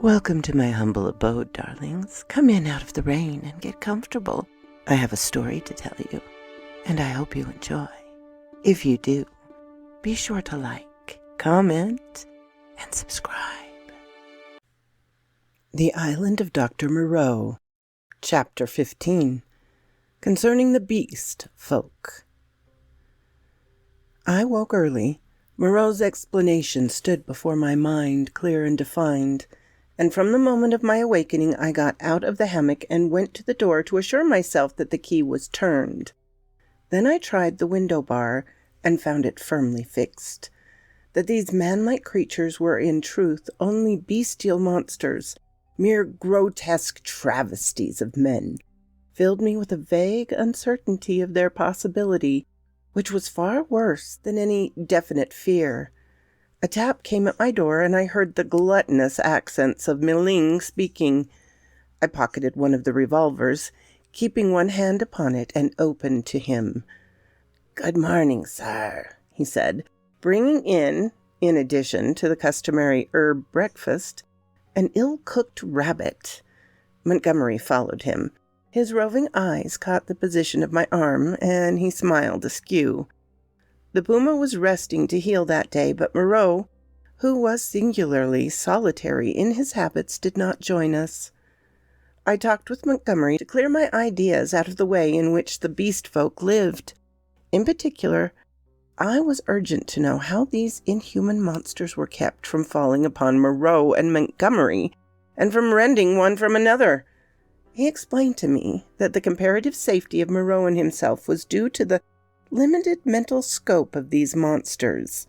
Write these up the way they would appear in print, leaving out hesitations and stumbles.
Welcome to my humble abode, darlings. Come in out of the rain and get comfortable. I have a story to tell you, and I hope you enjoy. If you do, be sure to like, comment, and subscribe. The Island of Dr Moreau, Chapter 15, Concerning the Beast Folk. I woke early. Moreau's explanation stood before my mind, clear and defined, and from the moment of my awakening I got out of the hammock and went to the door to assure myself that the key was turned. Then I tried the window bar and found it firmly fixed. That these man-like creatures were in truth only bestial monsters, mere grotesque travesties of men, filled me with a vague uncertainty of their possibility, which was far worse than any definite fear. A tap came at my door, and I heard the gluttonous accents of Ming speaking. I pocketed one of the revolvers, keeping one hand upon it, and opened to him. "Good morning, sir," he said, bringing in addition to the customary herb breakfast, an ill-cooked rabbit. Montgomery followed him. His roving eyes caught the position of my arm, and he smiled askew. The puma was resting to heal that day, but Moreau, who was singularly solitary in his habits, did not join us. I talked with Montgomery to clear my ideas out of the way in which the beast folk lived. In particular, I was urgent to know how these inhuman monsters were kept from falling upon Moreau and Montgomery, and from rending one from another. He explained to me that the comparative safety of Moreau and himself was due to the limited mental scope of these monsters.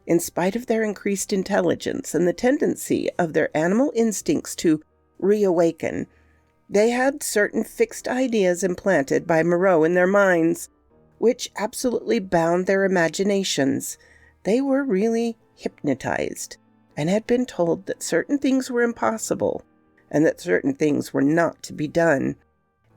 In spite of their increased intelligence and the tendency of their animal instincts to reawaken, they had certain fixed ideas implanted by Moreau in their minds, which absolutely bound their imaginations. They were really hypnotized, and had been told that certain things were impossible, and that certain things were not to be done.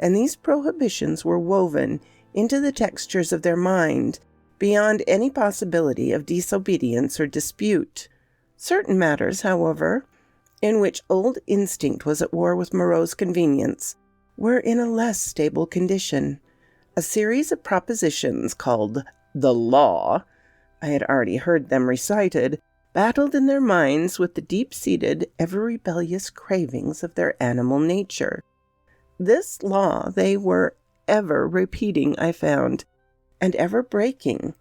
And these prohibitions were woven into the textures of their mind, beyond any possibility of disobedience or dispute. Certain matters, however, in which old instinct was at war with Moreau's convenience, were in a less stable condition. A series of propositions called the law, I had already heard them recited, battled in their minds with the deep-seated, ever-rebellious cravings of their animal nature. This law they were ever repeating, I found, and ever breaking.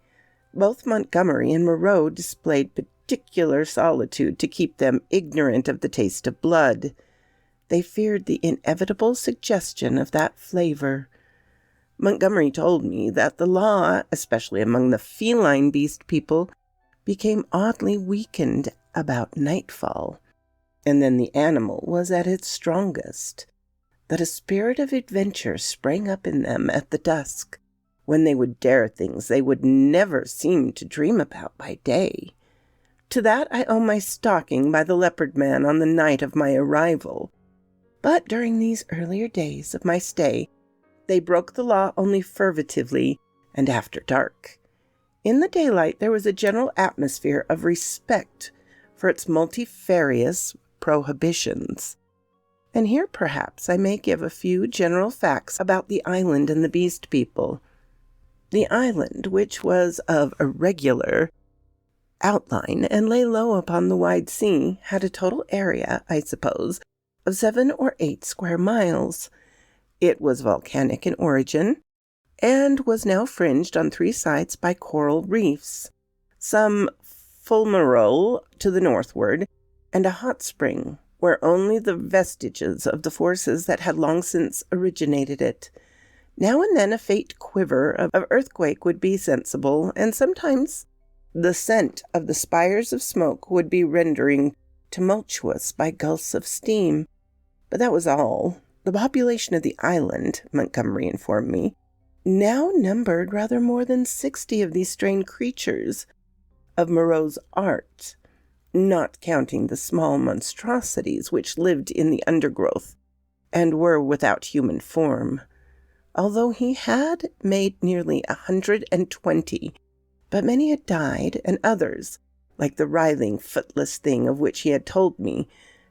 Both Montgomery and Moreau displayed particular solitude to keep them ignorant of the taste of blood. They feared the inevitable suggestion of that flavor. Montgomery told me that the law, especially among the feline beast people, became oddly weakened about nightfall, and then the animal was at its strongest. That a spirit of adventure sprang up in them at the dusk, when they would dare things they would never seem to dream about by day. To that I owe my stalking by the leopard man on the night of my arrival. But during these earlier days of my stay, they broke the law only furtively and after dark. In the daylight there was a general atmosphere of respect for its multifarious prohibitions. And here perhaps I may give a few general facts about the island and the beast people. The island, which was of irregular outline and lay low upon the wide sea, had a total area, I suppose, of 7 or 8 square miles. It was volcanic in origin, and was now fringed on 3 sides by coral reefs, some fulmarole to the northward, and a hot spring, where only the vestiges of the forces that had long since originated it. Now and then a faint quiver of earthquake would be sensible, and sometimes the scent of the spires of smoke would be rendering tumultuous by gulfs of steam. But that was all. The population of the island, Montgomery informed me, now numbered rather more than 60 of these strange creatures of Moreau's art, not counting the small monstrosities which lived in the undergrowth and were without human form. Although he had made nearly 120, but many had died, and others, like the writhing, footless thing of which he had told me,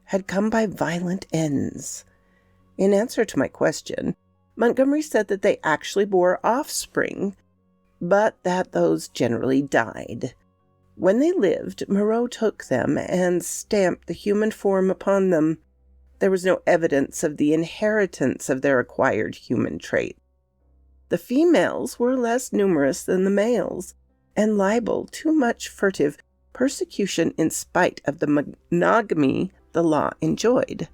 had come by violent ends. In answer to my question, Montgomery said that they actually bore offspring, but that those generally died. When they lived, Moreau took them and stamped the human form upon them. There was no evidence of the inheritance of their acquired human traits. The females were less numerous than the males, and liable to much furtive persecution in spite of the monogamy the law enjoyed.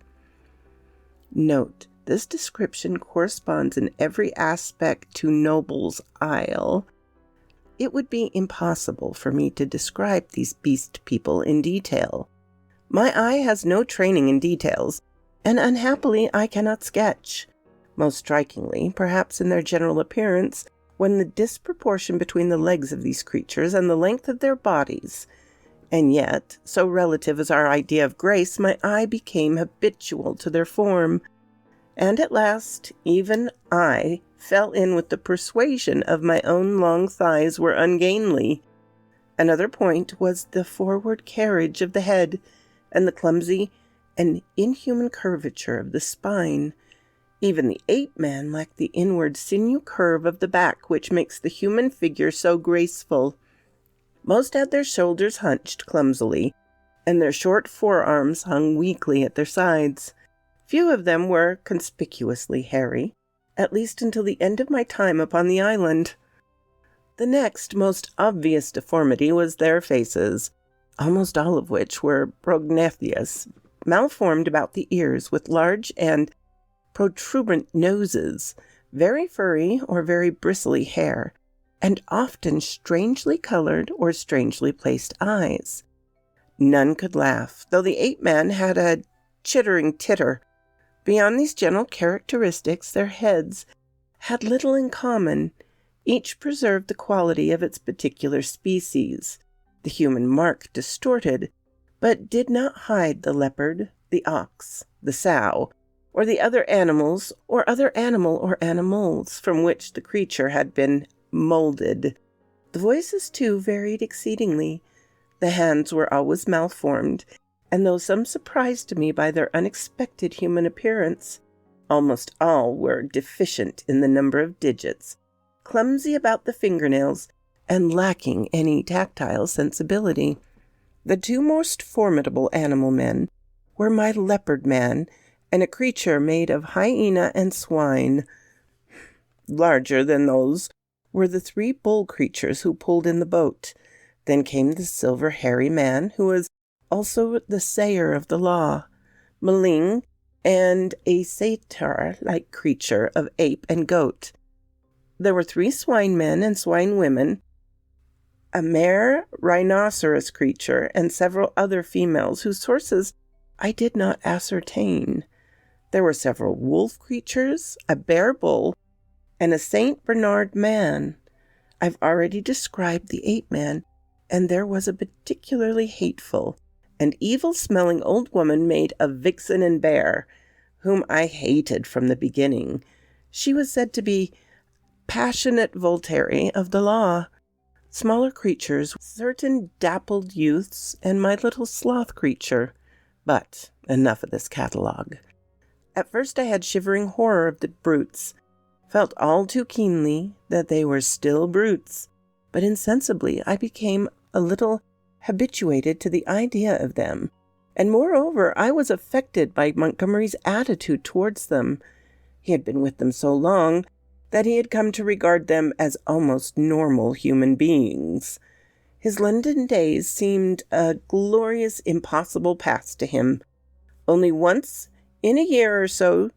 Note, this description corresponds in every aspect to Noble's Isle. It would be impossible for me to describe these beast people in detail. My eye has no training in details, and unhappily I cannot sketch. Most strikingly, perhaps in their general appearance, when the disproportion between the legs of these creatures and the length of their bodies. And yet, so relative is our idea of grace, my eye became habitual to their form, and at last even I fell in with the persuasion of my own long thighs were ungainly. Another point was the forward carriage of the head, and the clumsy and inhuman curvature of the spine. Even the ape-man lacked the inward sinew curve of the back which makes the human figure so graceful. Most had their shoulders hunched clumsily, and their short forearms hung weakly at their sides. Few of them were conspicuously hairy, at least until the end of my time upon the island. The next most obvious deformity was their faces, almost all of which were prognathous, malformed about the ears, with large and protuberant noses, very furry or very bristly hair, and often strangely colored or strangely placed eyes. None could laugh, though the ape-man had a chittering titter. Beyond these general characteristics, their heads had little in common. Each preserved the quality of its particular species. The human mark distorted, but did not hide the leopard, the ox, the sow, or the other animals, or other animal or animals from which the creature had been molded. The voices, too, varied exceedingly. The hands were always malformed, and though some surprised me by their unexpected human appearance, almost all were deficient in the number of digits, clumsy about the fingernails, and lacking any tactile sensibility. The two most formidable animal men were my leopard man and a creature made of hyena and swine. Larger than those were the three bull creatures who pulled in the boat. Then came the silver hairy man, who was also the sayer of the law, Maling, and a satyr-like creature of ape and goat. There were 3 swine men and swine women, a mare rhinoceros creature, and several other females whose sources I did not ascertain. There were several wolf creatures, a bear bull, and a Saint Bernard man. I've already described the ape-man, and there was a particularly hateful and evil-smelling old woman made of vixen and bear, whom I hated from the beginning. She was said to be passionate Voltaire of the law. Smaller creatures, certain dappled youths, and my little sloth creature. But enough of this catalogue. At first I had shivering horror of the brutes, felt all too keenly that they were still brutes, but insensibly I became a little habituated to the idea of them, and moreover I was affected by Montgomery's attitude towards them. He had been with them so long that he had come to regard them as almost normal human beings. His London days seemed a glorious, impossible past to him. Only once in a year or so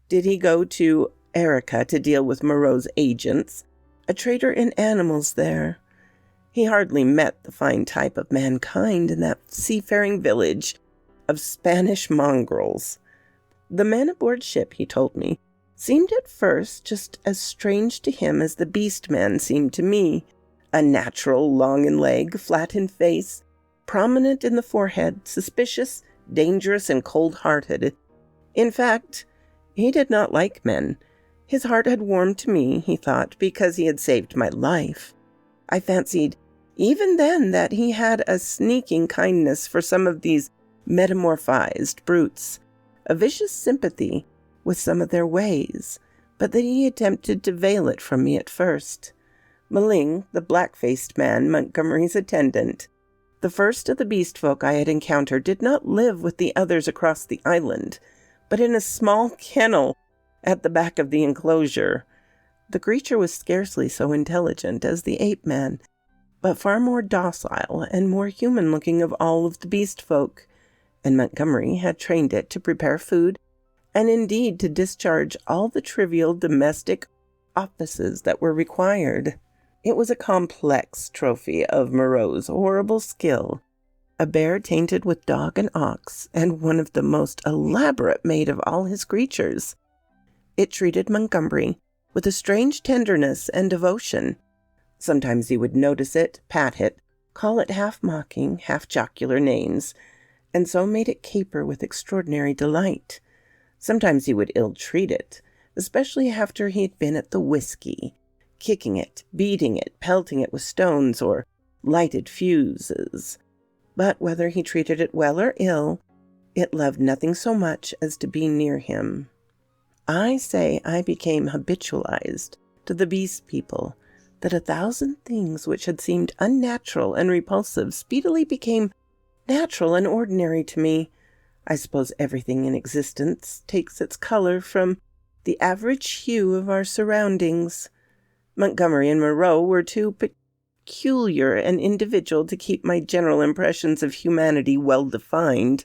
did he go to Arica to deal with Moreau's agents, a trader in animals there. He hardly met the fine type of mankind in that seafaring village of Spanish mongrels. The men aboard ship, he told me, seemed at first just as strange to him as the beast men seemed to me. Unnatural, long in leg, flat in face, prominent in the forehead, suspicious, dangerous, and cold-hearted. In fact, he did not like men. His heart had warmed to me, he thought, because he had saved my life. I fancied even then that he had a sneaking kindness for some of these metamorphized brutes, a vicious sympathy with some of their ways, but that he attempted to veil it from me at first. Maling, the black-faced man, Montgomery's attendant, the first of the beast folk I had encountered, did not live with the others across the island, but in a small kennel at the back of the enclosure. The creature was scarcely so intelligent as the ape-man, but far more docile and more human-looking of all of the beast folk, and Montgomery had trained it to prepare food, and indeed to discharge all the trivial domestic offices that were required. It was a complex trophy of Moreau's horrible skill, a bear tainted with dog and ox, and one of the most elaborate made of all his creatures. It treated Montgomery with a strange tenderness and devotion. Sometimes he would notice it, pat it, call it half-mocking, half-jocular names, and so made it caper with extraordinary delight. Sometimes he would ill-treat it, especially after he had been at the whiskey, kicking it, beating it, pelting it with stones or lighted fuses. But whether he treated it well or ill, it loved nothing so much as to be near him. I say I became habitualized to the beast people, that 1,000 things which had seemed unnatural and repulsive speedily became natural and ordinary to me. I suppose everything in existence takes its color from the average hue of our surroundings. Montgomery and Moreau were too peculiar and individual to keep my general impressions of humanity well defined.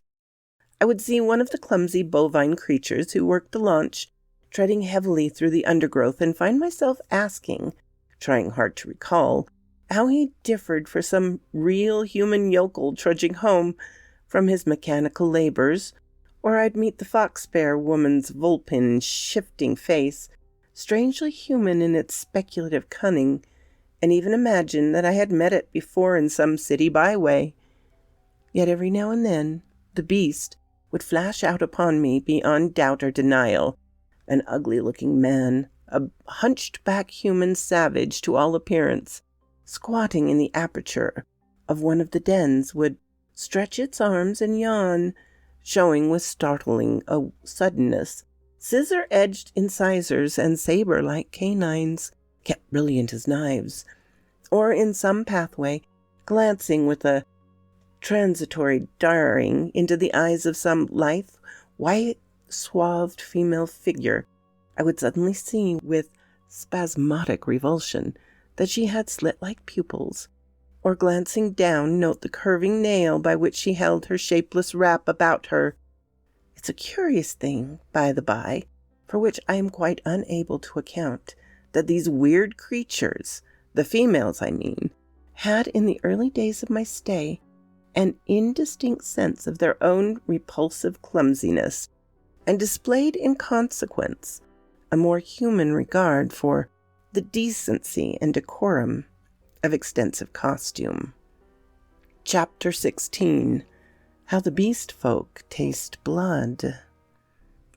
I would see one of the clumsy bovine creatures who worked the launch treading heavily through the undergrowth and find myself asking, trying hard to recall, how he differed from some real human yokel trudging home from his mechanical labors, or I'd meet the fox-bear woman's vulpine, shifting face, strangely human in its speculative cunning, and even imagine that I had met it before in some city byway. Yet every now and then the beast would flash out upon me beyond doubt or denial, an ugly-looking man, a hunched-back human savage to all appearance, squatting in the aperture of one of the dens, would stretch its arms and yawn, showing with startling suddenness scissor-edged incisors and saber-like canines, kept brilliant as knives, or in some pathway, glancing with a transitory daring into the eyes of some lithe, white-swathed female figure, I would suddenly see with spasmodic revulsion that she had slit-like pupils, or glancing down note the curving nail by which she held her shapeless wrap about her. It's a curious thing, by the by, for which I am quite unable to account, that these weird creatures, the females I mean, had in the early days of my stay an indistinct sense of their own repulsive clumsiness, and displayed in consequence a more human regard for the decency and decorum of extensive costume. Chapter 16. How the Beast Folk Taste Blood.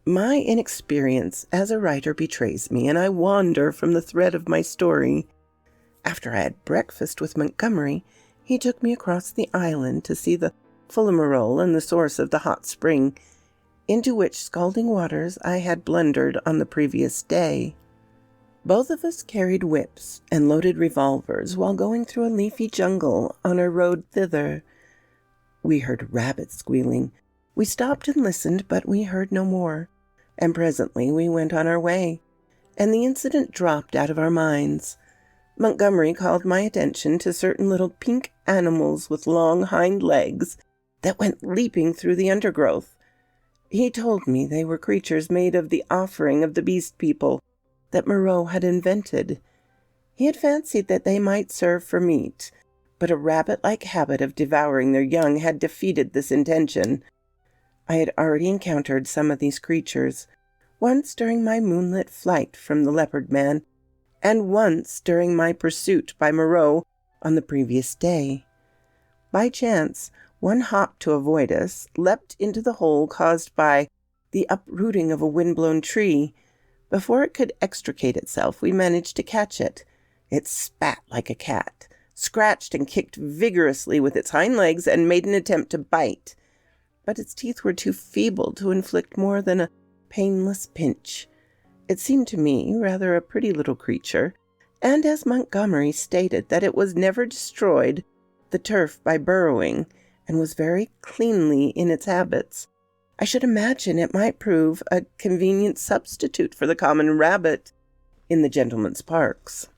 My inexperience as a writer betrays me, and I wander from the thread of my story. After I had breakfast with Montgomery, he took me across the island to see the Fullemerole and the source of the hot spring, into which scalding waters I had blundered on the previous day. Both of us carried whips and loaded revolvers while going through a leafy jungle on our road thither. We heard rabbits squealing. We stopped and listened, but we heard no more, and presently we went on our way, and the incident dropped out of our minds. Montgomery called my attention to certain little pink animals with long hind legs that went leaping through the undergrowth. He told me they were creatures made of the offering of the beast people that Moreau had invented. He had fancied that they might serve for meat, but a rabbit-like habit of devouring their young had defeated this intention. I had already encountered some of these creatures, once during my moonlit flight from the leopard man, and once during my pursuit by Moreau on the previous day. By chance, one hopped to avoid us, leapt into the hole caused by the uprooting of a wind-blown tree. Before it could extricate itself, we managed to catch it. It spat like a cat, scratched and kicked vigorously with its hind legs, and made an attempt to bite. but its teeth were too feeble to inflict more than a painless pinch. It seemed to me rather a pretty little creature, and as Montgomery stated that it was never destroyed the turf by burrowing, and was very cleanly in its habits, I should imagine it might prove a convenient substitute for the common rabbit in the gentlemen's parks.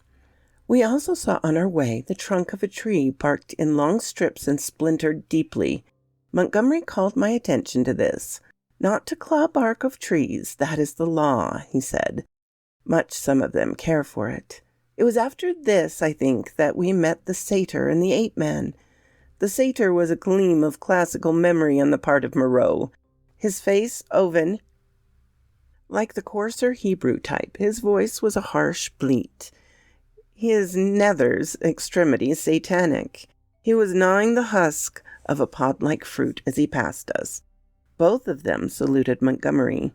We also saw on our way the trunk of a tree barked in long strips and splintered deeply. Montgomery called my attention to this. Not to claw bark of trees, that is the law, he said. Much some of them care for it. It was after this, I think, that we met the satyr and the ape-man. The satyr was a gleam of classical memory on the part of Moreau. His face oven, like the coarser Hebrew type, his voice was a harsh bleat. His nether's extremity satanic. He was gnawing the husk of a pod-like fruit as he passed us. Both of them saluted Montgomery.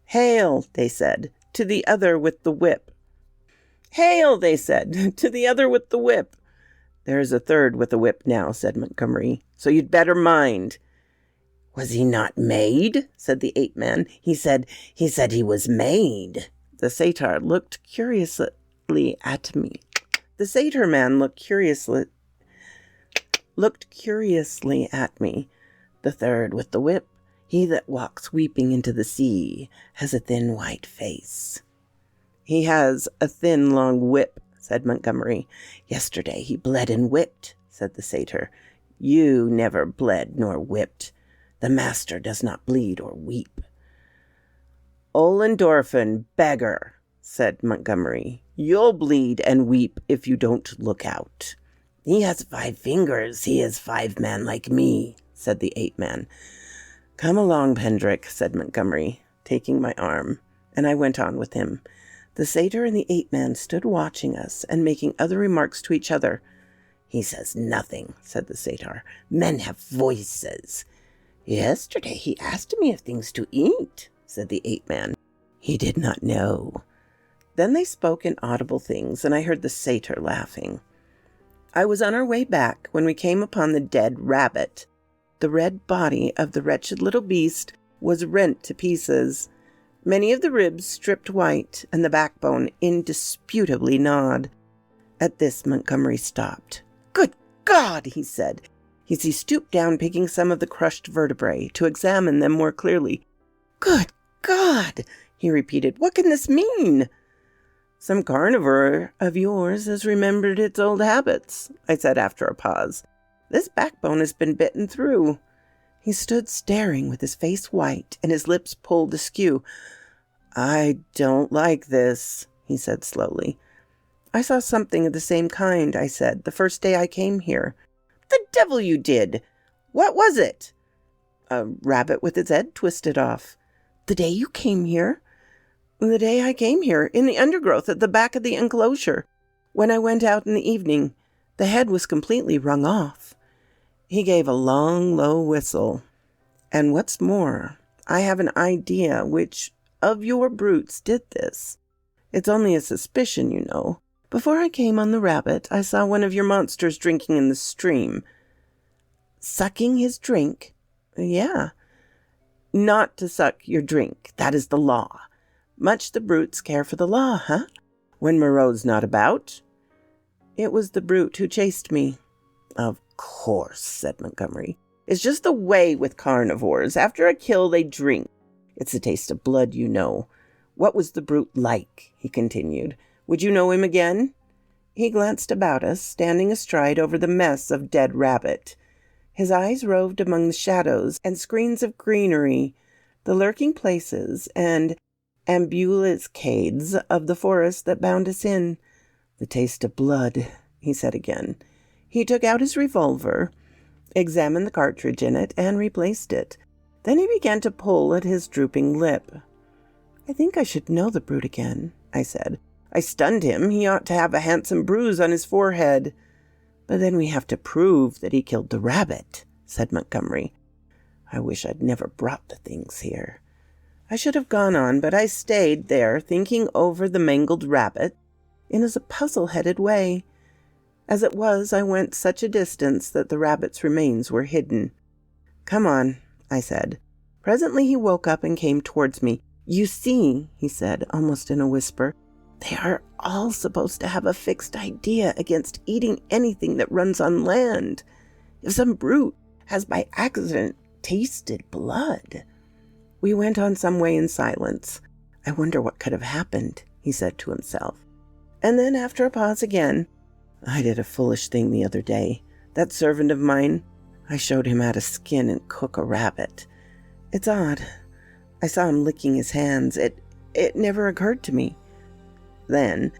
"Hail," they said, "to the other with the whip." "Hail," they said, "to the other with the whip." "There's a third with a whip now," said Montgomery, "so you'd better mind." "Was he not made?" said the ape-man. He said he was made." The satyr looked curiously at me. The satyr-man looked curiously at me. "The third with the whip, he that walks weeping into the sea, has a thin white face." "He has a thin long whip," said Montgomery. "Yesterday he bled and whipped," said the satyr. "You never bled nor whipped. The master does not bleed or weep." "Ollendorfen, beggar," said Montgomery. "You'll bleed and weep if you don't look out." "He has 5 fingers. He is 5 man like me," said the ape-man. "Come along, Pendrick," said Montgomery, taking my arm, and I went on with him. The satyr and the ape-man stood watching us and making other remarks to each other. "He says nothing," said the satyr. "Men have voices." "Yesterday he asked me of things to eat," said the ape-man. He did not know. Then they spoke inaudible things, and I heard the satyr laughing. I was on our way back when we came upon the dead rabbit. The red body of the wretched little beast was rent to pieces, many of the ribs stripped white, and the backbone indisputably gnawed. At this Montgomery stopped. "Good God!" he said, as he stooped down, picking some of the crushed vertebrae to examine them more clearly. "Good God!" he repeated. "What can this mean?" "Some carnivore of yours has remembered its old habits," I said after a pause. "This backbone has been bitten through." He stood staring with his face white and his lips pulled askew. "I don't like this," he said slowly. "I saw something of the same kind," I said, "the first day I came here." "The devil you did! What was it?" "A rabbit with its head twisted off." "The day you came here?" "The day I came here, in the undergrowth at the back of the enclosure. When I went out in the evening, the head was completely wrung off." He gave a long, low whistle. "And what's more, I have an idea which of your brutes did this. It's only a suspicion, you know. Before I came on the rabbit, I saw one of your monsters drinking in the stream." "Sucking his drink?" "Yeah." "Not to suck your drink. That is the law. Much the brutes care for the law, huh? When Moreau's not about." "It was the brute who chased me." "Of course," said Montgomery. "It's just the way with carnivores. After a kill, they drink. It's the taste of blood, you know. What was the brute like?" he continued. "Would you know him again?" He glanced about us, standing astride over the mess of dead rabbit. His eyes roved among the shadows and screens of greenery, the lurking places and ambuscades of the forest that bound us in. "The taste of blood," he said again. He took out his revolver, examined the cartridge in it, and replaced it. Then he began to pull at his drooping lip. "I think I should know the brute again," I said. "I stunned him. He ought to have a handsome bruise on his forehead." "But then we have to prove that he killed the rabbit," said Montgomery. I wish I'd never brought the things here. I should have gone on, but I stayed there thinking over the mangled rabbit in a puzzle-headed way. As it was, I went such a distance that the rabbit's remains were hidden. "Come on," I said. Presently he woke up and came towards me. You see, he said, almost in a whisper, they are all supposed to have a fixed idea against eating anything that runs on land. If some brute has by accident tasted blood. We went on some way in silence. I wonder what could have happened, he said to himself. And then after a pause again, I did a foolish thing the other day. That servant of mine, I showed him how to skin and cook a rabbit. It's odd. I saw him licking his hands. It never occurred to me. Then,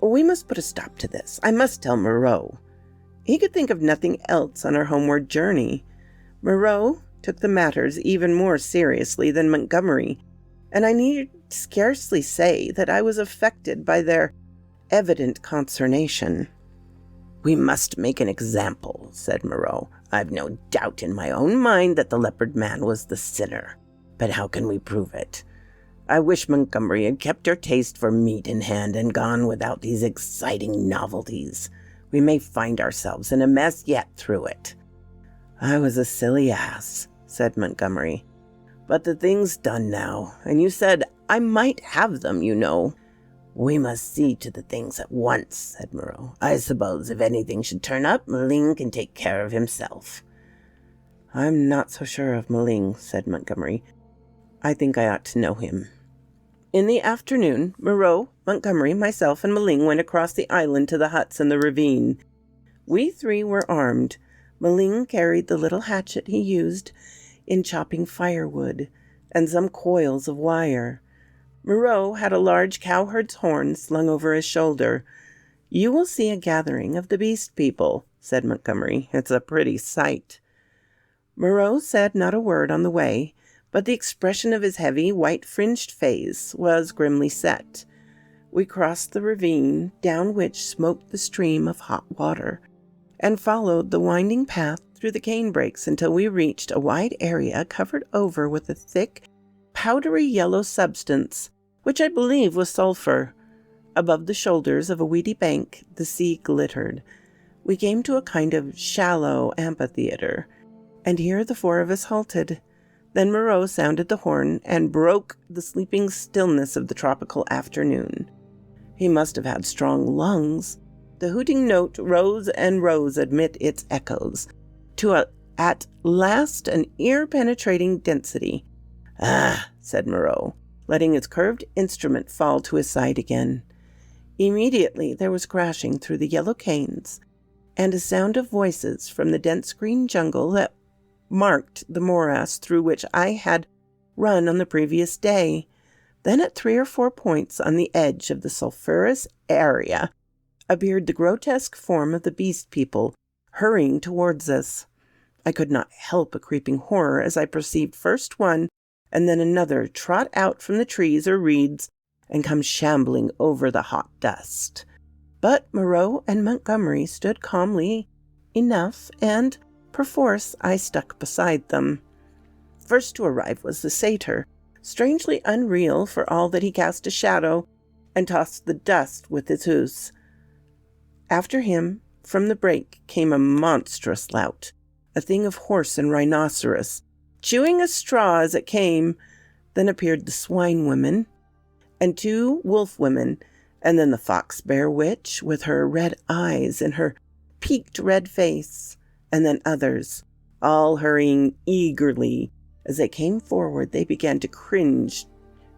we must put a stop to this. I must tell Moreau. He could think of nothing else on our homeward journey. Moreau took the matters even more seriously than Montgomery, and I need scarcely say that I was affected by their evident consternation. We must make an example, said Moreau. I've no doubt in my own mind that the leopard man was the sinner. But how can we prove it? I wish Montgomery had kept her taste for meat in hand and gone without these exciting novelties. We may find ourselves in a mess yet through it. I was a silly ass, said Montgomery. But the thing's done now, and you said I might have them, you know. We must see to the things at once, said Moreau. I suppose if anything should turn up, Maling can take care of himself. I'm not so sure of Maling, said Montgomery. I think I ought to know him. In the afternoon, Moreau, Montgomery, myself, and Maling went across the island to the huts in the ravine. We three were armed. Maling carried the little hatchet he used in chopping firewood, and some coils of wire. Moreau had a large cowherd's horn slung over his shoulder. You will see a gathering of the beast people, said Montgomery. It's a pretty sight. Moreau said not a word on the way, but the expression of his heavy, white-fringed face was grimly set. We crossed the ravine, down which smoked the stream of hot water, and followed the winding path through the canebrakes until we reached a wide area covered over with a thick, powdery yellow substance, which I believe was sulphur. Above the shoulders of a weedy bank, the sea glittered. We came to a kind of shallow amphitheater, and here the four of us halted. Then Moreau sounded the horn and broke the sleeping stillness of the tropical afternoon. He must have had strong lungs. The hooting note rose and rose amid its echoes, to at last an ear-penetrating density. Ah, said Moreau, letting his curved instrument fall to his side again. Immediately there was crashing through the yellow canes, and a sound of voices from the dense green jungle that marked the morass through which I had run on the previous day. Then at 3 or 4 points on the edge of the sulphurous area appeared the grotesque form of the beast people hurrying towards us. I could not help a creeping horror as I perceived first one and then another trot out from the trees or reeds and come shambling over the hot dust. But Moreau and Montgomery stood calmly enough, and perforce I stuck beside them. First to arrive was the satyr, strangely unreal for all that he cast a shadow and tossed the dust with his hoofs. After him, from the brake, came a monstrous lout, a thing of horse and rhinoceros, chewing a straw as it came. Then appeared the swine women, and 2 wolf women, and then the fox-bear witch with her red eyes and her peaked red face, and then others, all hurrying eagerly. As they came forward, they began to cringe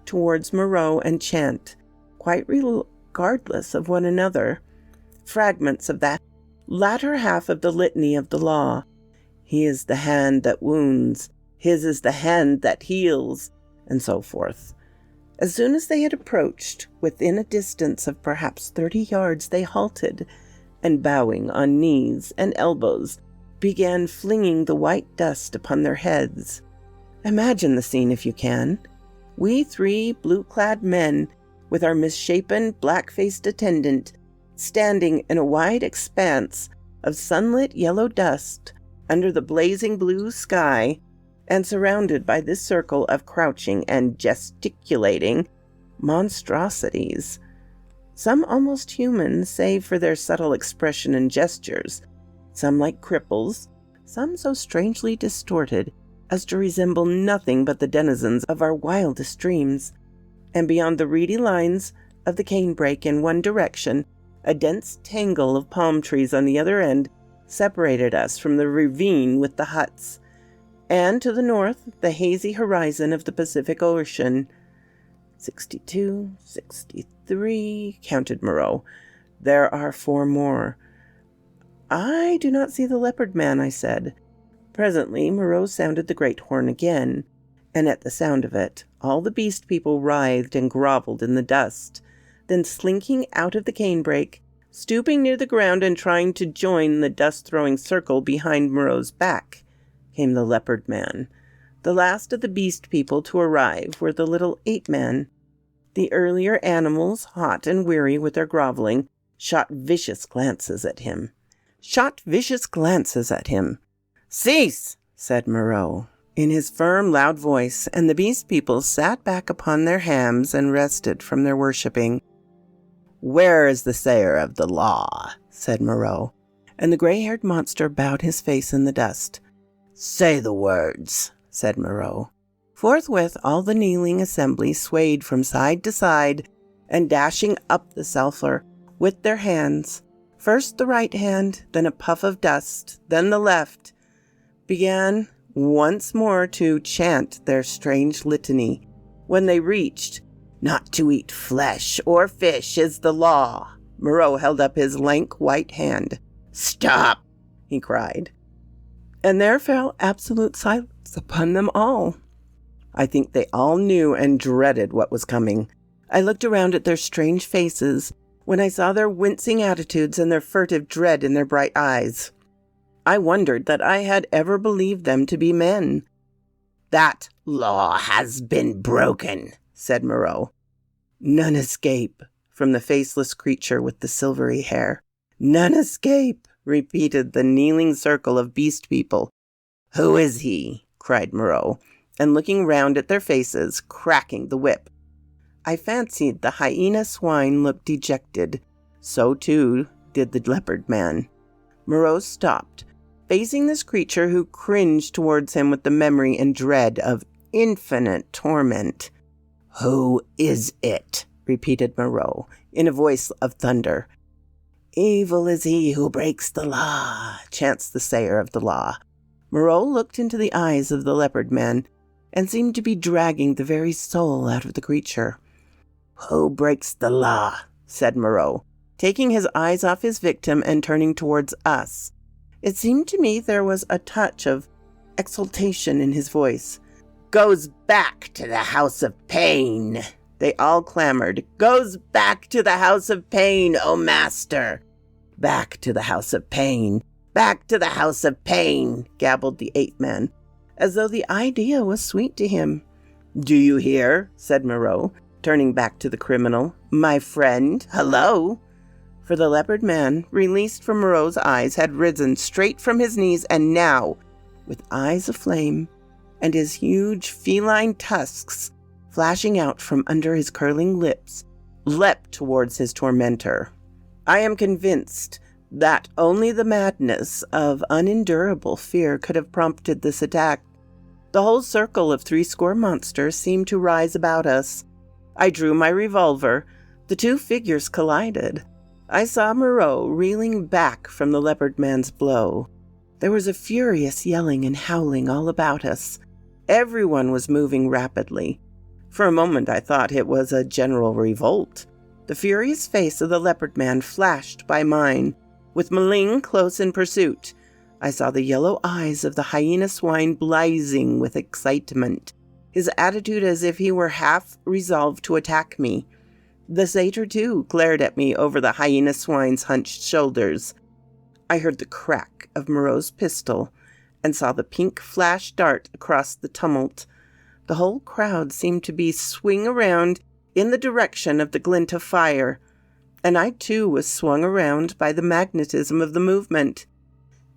towards Moreau and chant, quite regardless of one another, fragments of that latter half of the litany of the law. He is the hand that wounds, his is the hand that heals, and so forth. As soon as they had approached within a distance of perhaps 30 yards, they halted, and bowing on knees and elbows, began flinging the white dust upon their heads. Imagine the scene if you can. We 3 blue-clad men, with our misshapen, black-faced attendant, standing in a wide expanse of sunlit yellow dust under the blazing blue sky, and surrounded by this circle of crouching and gesticulating monstrosities, some almost human save for their subtle expression and gestures, some like cripples, some so strangely distorted as to resemble nothing but the denizens of our wildest dreams. And beyond the reedy lines of the canebrake in one direction, a dense tangle of palm trees on the other end separated us from the ravine with the huts, and to the north, the hazy horizon of the Pacific Ocean. 62, 63, counted Moreau. There are 4 more. I do not see the leopard man, I said. Presently, Moreau sounded the great horn again, and at the sound of it, all the beast people writhed and groveled in the dust. Then slinking out of the canebrake, stooping near the ground and trying to join the dust-throwing circle behind Moreau's back, came the leopard man. The last of the beast people to arrive were the little ape-man. The earlier animals, hot and weary with their groveling, shot vicious glances at him. "Cease!" said Moreau, in his firm, loud voice, and the beast people sat back upon their hams and rested from their worshipping. "Where is the sayer of the law?" said Moreau, and the gray-haired monster bowed his face in the dust. "Say the words," said Moreau. Forthwith all the kneeling assembly swayed from side to side, and dashing up the sulphur with their hands, first the right hand, then a puff of dust, then the left, began once more to chant their strange litany. When they reached, "Not to eat flesh or fish is the law," Moreau held up his lank white hand. "Stop!" he cried. And there fell absolute silence upon them all. I think they all knew and dreaded what was coming. I looked around at their strange faces when I saw their wincing attitudes and their furtive dread in their bright eyes. I wondered that I had ever believed them to be men. "That law has been broken," said Moreau. "None escape," from the faceless creature with the silvery hair. "None escape," repeated the kneeling circle of beast people. "Who is he?" cried Moreau, and looking round at their faces, cracking the whip. I fancied the hyena swine looked dejected. So, too, did the leopard man. Moreau stopped, facing this creature who cringed towards him with the memory and dread of infinite torment. "Who is it?" repeated Moreau, in a voice of thunder. "Evil is he who breaks the law," chants the sayer of the law. Moreau looked into the eyes of the leopard man, and seemed to be dragging the very soul out of the creature. "Who breaks the law?" said Moreau, taking his eyes off his victim and turning towards us. It seemed to me there was a touch of exultation in his voice. "Goes back to the house of pain," they all clamored. "Goes back to the house of pain, O master!" "Back to the house of pain! Back to the house of pain!" gabbled the ape-man, as though the idea was sweet to him. "Do you hear?" said Moreau, turning back to the criminal. "My friend, hello!" For the leopard man, released from Moreau's eyes, had risen straight from his knees, and now, with eyes aflame, and his huge feline tusks flashing out from under his curling lips, leapt towards his tormentor. I am convinced that only the madness of unendurable fear could have prompted this attack. The whole circle of 80 monsters seemed to rise about us. I drew my revolver. The 2 figures collided. I saw Moreau reeling back from the leopard man's blow. There was a furious yelling and howling all about us. Everyone was moving rapidly. For a moment I thought it was a general revolt. The furious face of the leopard man flashed by mine, with Maling close in pursuit. I saw the yellow eyes of the hyena swine blazing with excitement, his attitude as if he were half resolved to attack me. The satyr, too, glared at me over the hyena swine's hunched shoulders. I heard the crack of Moreau's pistol, and saw the pink flash dart across the tumult. The whole crowd seemed to be swing around in the direction of the glint of fire, and I too was swung around by the magnetism of the movement.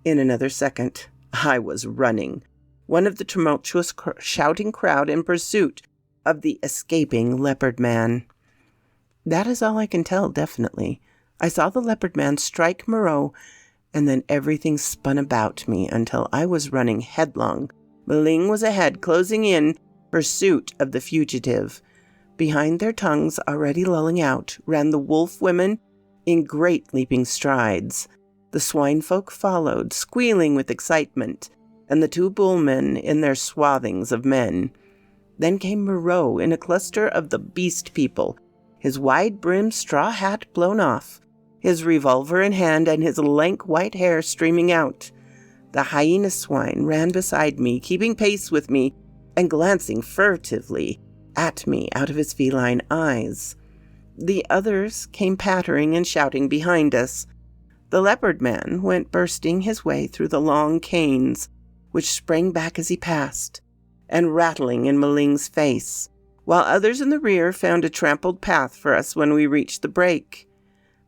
In another second, I was running, one of the tumultuous shouting crowd in pursuit of the escaping leopard man. That is all I can tell definitely. I saw the leopard man strike Moreau, and then everything spun about me until I was running headlong, Maling was ahead, closing in pursuit of the fugitive. Behind their tongues, already lolling out, ran the wolf women in great leaping strides. The swine folk followed, squealing with excitement, and the two bullmen in their swathings of men. Then came Moreau in a cluster of the beast people, his wide-brimmed straw hat blown off, his revolver in hand and his lank white hair streaming out. The hyena swine ran beside me, keeping pace with me and glancing furtively at me out of his feline eyes. The others came pattering and shouting behind us. The leopard man went bursting his way through the long canes, which sprang back as he passed, and rattling in Maling's face, while others in the rear found a trampled path for us when we reached the break.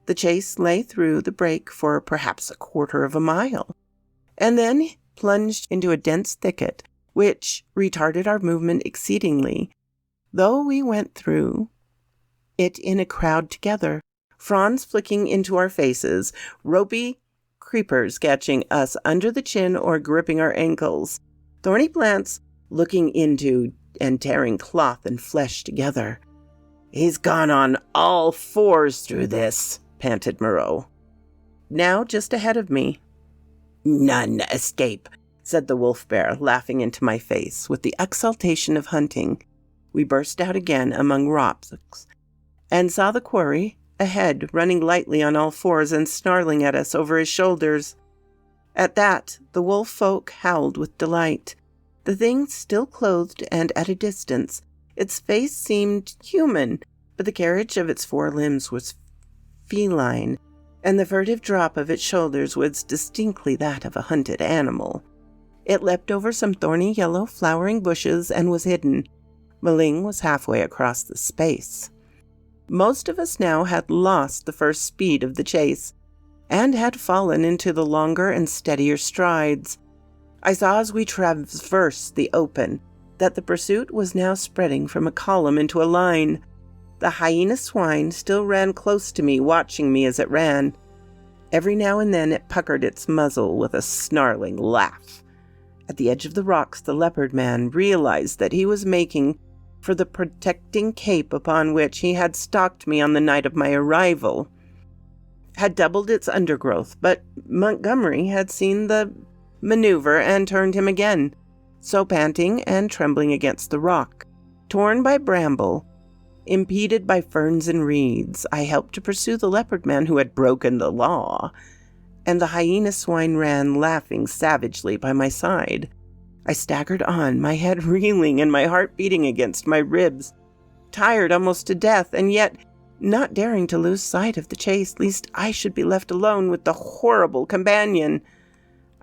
The chase lay through the break for perhaps a quarter of a mile, and then plunged into a dense thicket, which retarded our movement exceedingly, though we went through it in a crowd together, fronds flicking into our faces, ropey creepers catching us under the chin or gripping our ankles, thorny plants looking into and tearing cloth and flesh together. "He's gone on all fours through this," panted Moreau, now just ahead of me. "None escape," said the wolf bear, laughing into my face with the exultation of hunting. We burst out again among rocks and saw the quarry ahead, running lightly on all fours and snarling at us over his shoulders. At that, the wolf folk howled with delight. The thing still clothed and at a distance. Its face seemed human, but the carriage of its four limbs was feline, and the furtive drop of its shoulders was distinctly that of a hunted animal. It leapt over some thorny yellow flowering bushes and was hidden. Maling was halfway across the space. Most of us now had lost the first speed of the chase, and had fallen into the longer and steadier strides. I saw as we traversed the open that the pursuit was now spreading from a column into a line. The hyena swine still ran close to me, watching me as it ran. Every now and then it puckered its muzzle with a snarling laugh. At the edge of the rocks, the leopard man realized that he was making for the protecting cape upon which he had stalked me on the night of my arrival. Had doubled its undergrowth, but Montgomery had seen the maneuver and turned him again. So panting and trembling against the rock, torn by bramble, impeded by ferns and reeds, I helped to pursue the leopard man who had broken the law, and the hyena swine ran laughing savagely by my side. I staggered on, my head reeling and my heart beating against my ribs, tired almost to death, and yet not daring to lose sight of the chase, lest I should be left alone with the horrible companion.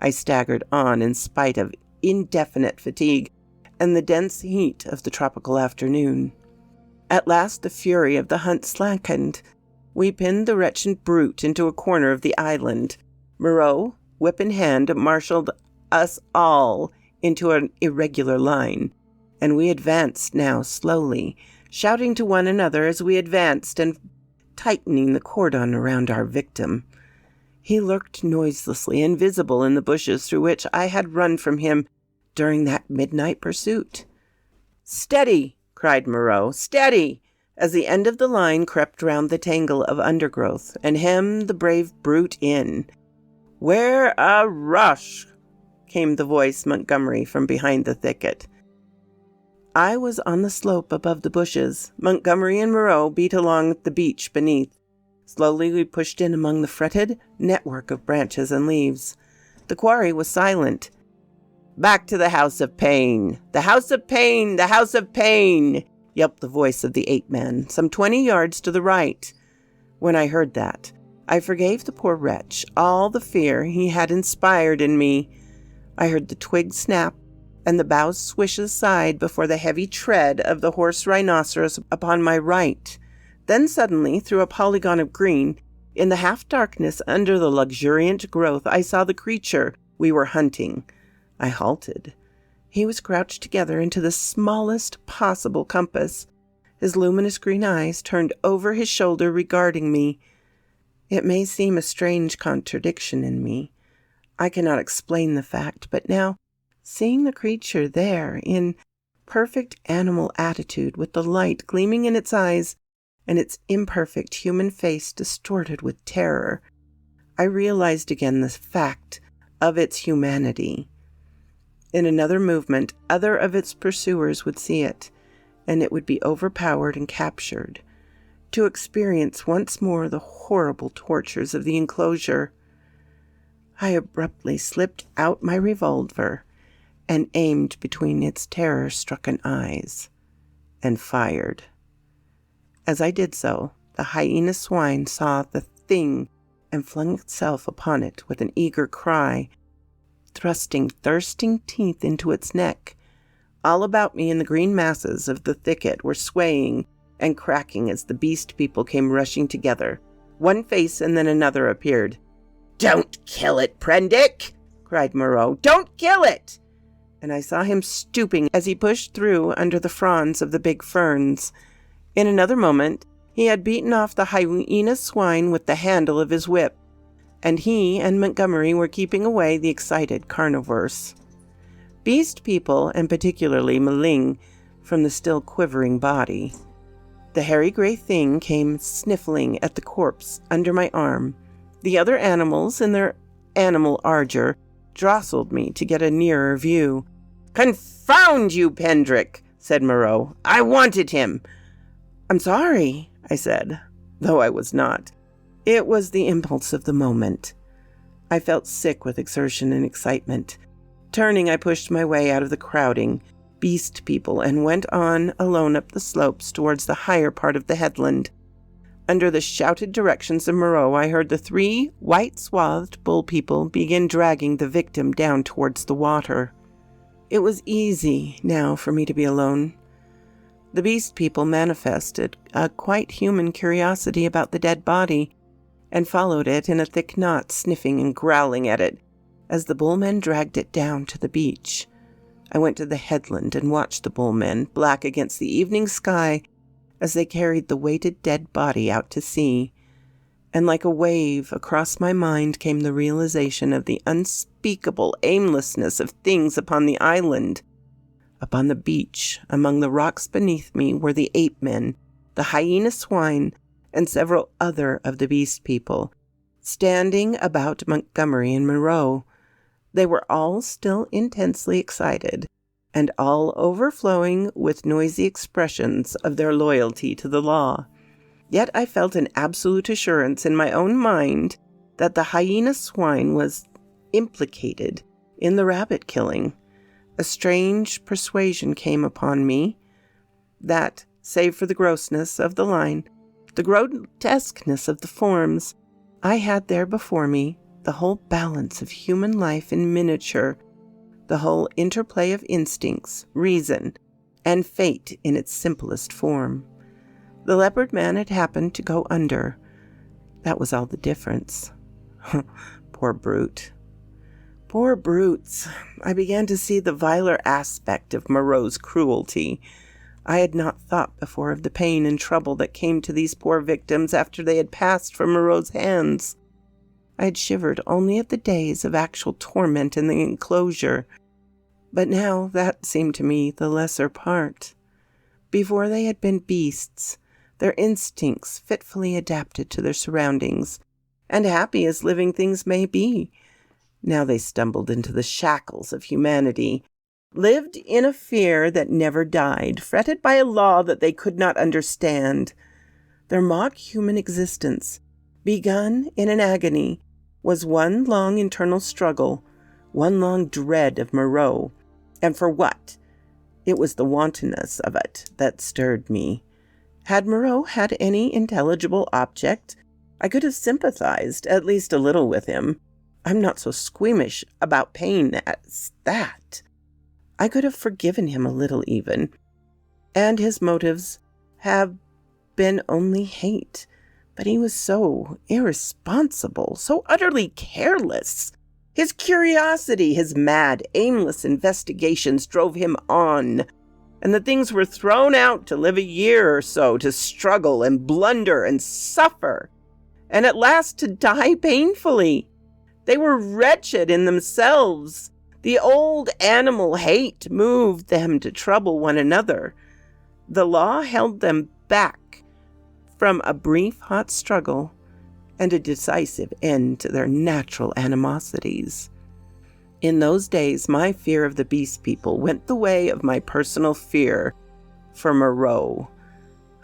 I staggered on in spite of indefinite fatigue and the dense heat of the tropical afternoon. At last the fury of the hunt slackened. We pinned the wretched brute into a corner of the island. Moreau, whip in hand, marshaled us all into an irregular line, and we advanced now slowly, shouting to one another as we advanced and tightening the cordon around our victim. He lurked noiselessly, invisible in the bushes through which I had run from him during that midnight pursuit. "Steady!" cried Moreau. "Steady!" as the end of the line crept round the tangle of undergrowth and hemmed the brave brute in. "Where a rush!" came the voice Montgomery from behind the thicket. I was on the slope above the bushes. Montgomery and Moreau beat along the beach beneath. Slowly we pushed in among the fretted network of branches and leaves. The quarry was silent. "Back to the House of Pain! The House of Pain! The House of Pain!" yelped the voice of the ape-man, some 20 yards to the right. When I heard that, I forgave the poor wretch all the fear he had inspired in me. I heard the twigs snap and the boughs swish aside before the heavy tread of the horse rhinoceros upon my right. Then suddenly, through a polygon of green, in the half-darkness under the luxuriant growth, I saw the creature we were hunting. I halted. He was crouched together into the smallest possible compass, his luminous green eyes turned over his shoulder regarding me. It may seem a strange contradiction in me. I cannot explain the fact, but now, Seeing the creature there in perfect animal attitude with the light gleaming in its eyes and its imperfect human face distorted with terror, I realized again the fact of its humanity. In another movement, other of its pursuers would see it, and it would be overpowered and captured, to experience once more the horrible tortures of the enclosure. I abruptly slipped out my revolver and aimed between its terror-stricken eyes, and fired. As I did so, the hyena swine saw the thing and flung itself upon it with an eager cry, thrusting thirsting teeth into its neck. All about me in the green masses of the thicket were swaying and cracking as the beast people came rushing together. One face and then another appeared. "Don't kill it, Prendick!" cried Moreau. "Don't kill it!" And I saw him stooping as he pushed through under the fronds of the big ferns. In another moment, he had beaten off the hyena swine with the handle of his whip, and he and Montgomery were keeping away the excited carnivores. Beast people, and particularly Maling, from the still quivering body. The hairy gray thing came sniffling at the corpse under my arm. The other animals, in their animal ardor, jostled me to get a nearer view. "Confound you, Pendrick," said Moreau. "I wanted him." "I'm sorry," I said, though I was not. It was the impulse of the moment. I felt sick with exertion and excitement. Turning, I pushed my way out of the crowding beast people and went on alone up the slopes towards the higher part of the headland. Under the shouted directions of Moreau, I heard the 3 white-swathed bull people begin dragging the victim down towards the water. It was easy now for me to be alone. The beast people manifested a quite human curiosity about the dead body, and followed it in a thick knot, sniffing and growling at it, as the bullmen dragged it down to the beach. I went to the headland and watched the bullmen, black against the evening sky, as they carried the weighted dead body out to sea. And like a wave across my mind came the realization of the unspeakable aimlessness of things upon the island. Upon the beach, among the rocks beneath me, were the ape-men, the hyena swine, and several other of the beast people, standing about Montgomery and Moreau. They were all still intensely excited, and all overflowing with noisy expressions of their loyalty to the law. Yet I felt an absolute assurance in my own mind that the hyena swine was implicated in the rabbit killing. A strange persuasion came upon me that, save for the grossness of the line, the grotesqueness of the forms, I had there before me the whole balance of human life in miniature, the whole interplay of instincts, reason, and fate in its simplest form. The leopard man had happened to go under. That was all the difference. Poor brute. Poor brutes. I began to see the viler aspect of Moreau's cruelty. I had not thought before of the pain and trouble that came to these poor victims after they had passed from Moreau's hands. I had shivered only at the days of actual torment in the enclosure, but now that seemed to me the lesser part. Before they had been beasts, their instincts fitfully adapted to their surroundings, and happy as living things may be. Now they stumbled into the shackles of humanity, lived in a fear that never died, fretted by a law that they could not understand. Their mock-human existence, begun in an agony, was one long internal struggle, one long dread of Moreau. And for what? It was the wantonness of it that stirred me. Had Moreau had any intelligible object, I could have sympathized at least a little with him. I'm not so squeamish about pain as that. I could have forgiven him a little even. And his motives have been only hate. But he was so irresponsible, so utterly careless. His curiosity, his mad, aimless investigations drove him on. And the things were thrown out to live a year or so, to struggle and blunder and suffer, and at last to die painfully. They were wretched in themselves. The old animal hate moved them to trouble one another. The law held them back from a brief hot struggle and a decisive end to their natural animosities. In those days, my fear of the beast people went the way of my personal fear for Moreau.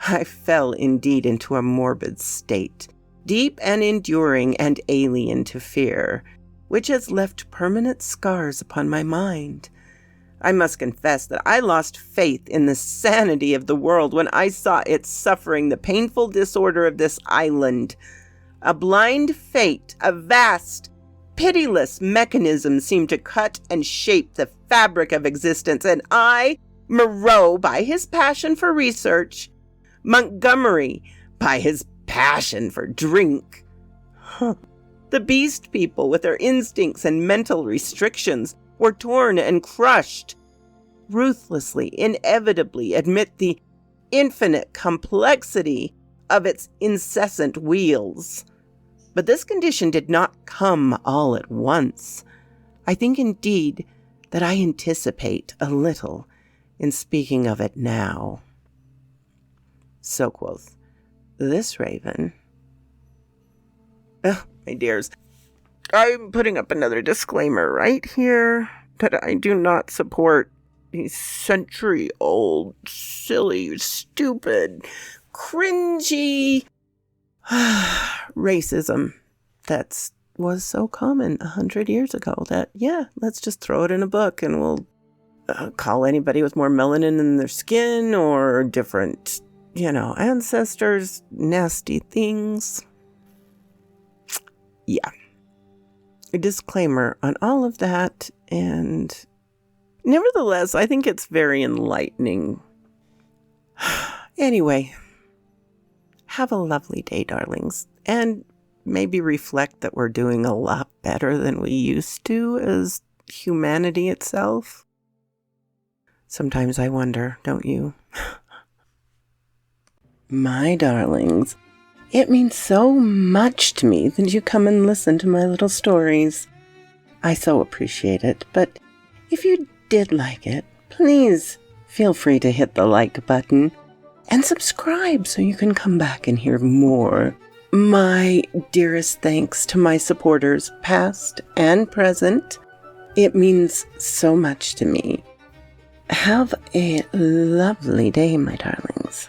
I fell indeed into a morbid state, deep and enduring and alien to fear, which has left permanent scars upon my mind. I must confess that I lost faith in the sanity of the world when I saw it suffering the painful disorder of this island. A blind fate, a vast, pitiless mechanism seemed to cut and shape the fabric of existence, and I, Moreau, by his passion for research, Montgomery, by his passion for drink. The beast people, with their instincts and mental restrictions, were torn and crushed. Ruthlessly, inevitably admit the infinite complexity of its incessant wheels. But this condition did not come all at once. I think indeed that I anticipate a little in speaking of it now. So quoth this raven. My dears, I'm putting up another disclaimer right here that I do not support these century-old, silly, stupid, cringy racism that was so common 100 years ago that, let's just throw it in a book and we'll call anybody with more melanin in their skin or different, ancestors, nasty things. Yeah. A disclaimer on all of that, and nevertheless, I think it's very enlightening. Anyway, have a lovely day, darlings, and maybe reflect that we're doing a lot better than we used to as humanity itself. Sometimes I wonder, don't you? My darlings, it means so much to me that you come and listen to my little stories. I so appreciate it, but if you did like it, please feel free to hit the like button and subscribe so you can come back and hear more. My dearest thanks to my supporters, past and present. It means so much to me. Have a lovely day, my darlings.